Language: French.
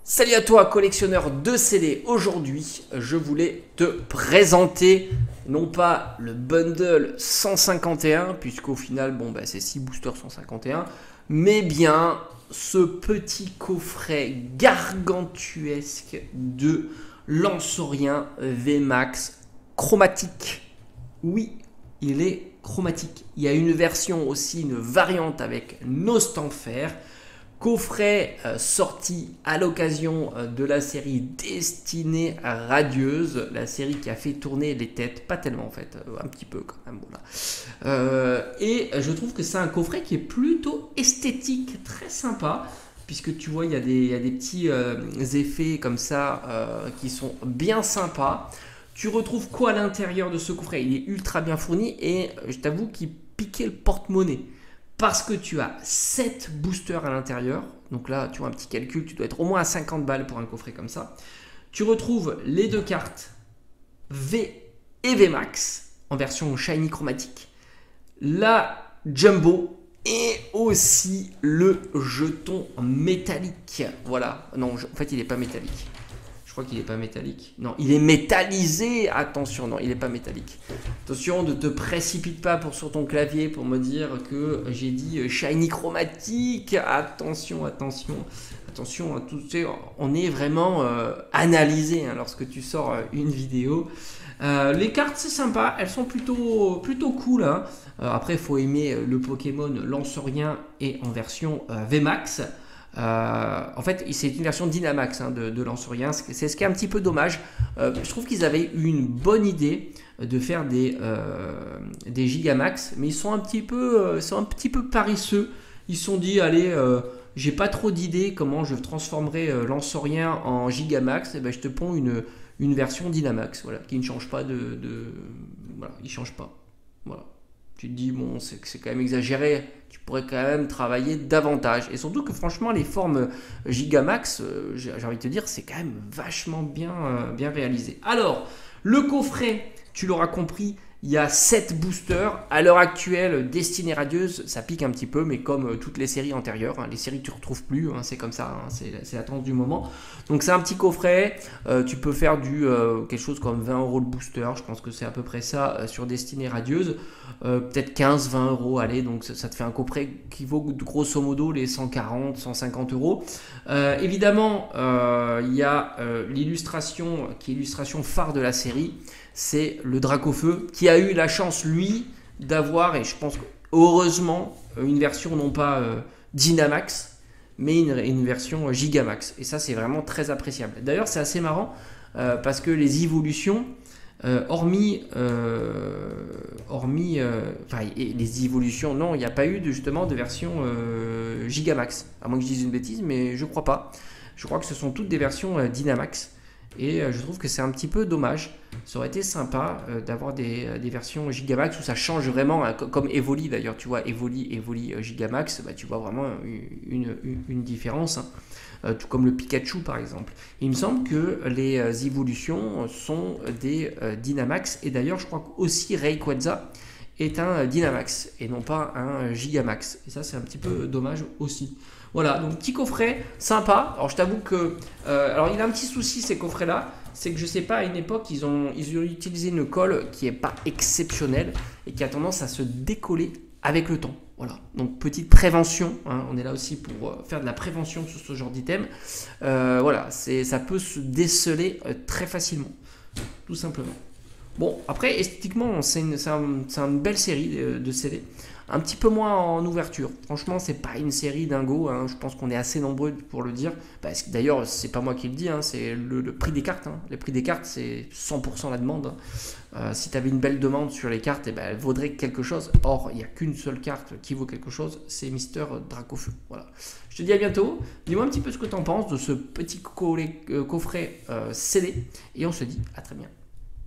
Salut à toi collectionneur de CD, aujourd'hui je voulais te présenter non pas le bundle 151 puisqu'au final c'est 6 boosters 151, mais bien ce petit coffret gargantuesque de Lansorien VMAX chromatique. Oui, il est chromatique. Il y a une version aussi, une variante avec Nostanfer. Coffret sorti à l'occasion de la série Destinée Radieuse, la série qui a fait tourner les têtes, pas tellement en fait, un petit peu quand même. Voilà. Et je trouve que c'est un coffret qui est plutôt esthétique, très sympa, puisque tu vois, il y a des petits effets comme ça qui sont bien sympas. Tu retrouves quoi à l'intérieur de ce coffret? Il est ultra bien fourni et je t'avoue qu'il piquait le porte-monnaie. Parce que tu as 7 boosters à l'intérieur. Donc là, tu vois un petit calcul, tu dois être au moins à 50 balles pour un coffret comme ça. Tu retrouves les deux cartes V et VMAX en version shiny chromatique. La Jumbo et aussi le jeton métallique. Voilà. Non, en fait, il n'est pas métallique. Je crois qu'il n'est pas métallique. Non, il est métallisé. Attention, non, il n'est pas métallique. Attention, ne te précipite pas sur ton clavier pour me dire que j'ai dit shiny chromatique. Attention, attention. Attention, on est vraiment analysé lorsque tu sors une vidéo. Les cartes, c'est sympa. Elles sont plutôt cool. Après, il faut aimer le Pokémon Lansorien et en version VMAX. En fait, c'est une version Dynamax de Lansorien. C'est ce qui est un petit peu dommage. Je trouve qu'ils avaient eu une bonne idée de faire des Gigamax, mais ils sont un petit peu paresseux. Ils se sont dit, allez, j'ai pas trop d'idées comment je transformerai Lansorien en Gigamax. Et ben, je te ponds une version Dynamax, voilà, qui ne change pas voilà, il change pas. Voilà. Tu te dis, bon, c'est quand même exagéré, tu pourrais quand même travailler davantage. Et surtout que franchement, les formes Gigamax, j'ai envie de te dire, c'est quand même vachement bien réalisé. Alors, le coffret, tu l'auras compris, il y a 7 boosters. À l'heure actuelle, Destinée Radieuse, ça pique un petit peu, mais comme toutes les séries antérieures, les séries que tu ne retrouves plus, c'est comme ça, c'est la tendance du moment. Donc c'est un petit coffret, tu peux faire quelque chose comme 20 € le booster, je pense que c'est à peu près ça sur Destinée Radieuse. Peut-être 15-20 €, allez, donc ça te fait un coffret qui vaut grosso modo les 140-150 €. Évidemment, il y a l'illustration qui est l'illustration phare de la série. C'est le Dracofeu qui a eu la chance, lui, d'avoir, et je pense heureusement, une version non pas Dynamax, mais une version Gigamax. Et ça, c'est vraiment très appréciable. D'ailleurs, c'est assez marrant parce que les évolutions, hormis les évolutions, non, il n'y a pas eu justement de version Gigamax. À moins que je dise une bêtise, mais je crois pas. Je crois que ce sont toutes des versions Dynamax. Et je trouve que c'est un petit peu dommage. Ça aurait été sympa d'avoir des versions Gigamax où ça change vraiment, comme Evoli d'ailleurs. Tu vois, Evoli Gigamax, tu vois vraiment une différence. Tout comme le Pikachu par exemple. Il me semble que les évolutions sont des Dynamax. Et d'ailleurs, je crois aussi Rayquaza est un Dynamax et non pas un Gigamax. Et ça, c'est un petit peu dommage aussi. Voilà, donc petit coffret sympa. Alors je t'avoue que alors il a un petit souci ces coffrets là, c'est que je sais pas, à une époque ils ont utilisé une colle qui est pas exceptionnelle et qui a tendance à se décoller avec le temps. Voilà, donc petite prévention, on est là aussi pour faire de la prévention sur ce genre d'item. Voilà, ça peut se déceler très facilement, tout simplement. Bon, après, esthétiquement, c'est une belle série de CD. Un petit peu moins en ouverture. Franchement, c'est pas une série dingo. Je pense qu'on est assez nombreux pour le dire. D'ailleurs, c'est pas moi qui le dis. C'est le prix des cartes. Le prix des cartes, c'est 100% la demande. Si tu avais une belle demande sur les cartes, elle vaudrait quelque chose. Or, il n'y a qu'une seule carte qui vaut quelque chose. C'est Mister Dracofeu. Voilà. Je te dis à bientôt. Dis-moi un petit peu ce que tu en penses de ce petit coffret CD. Et on se dit à très bientôt.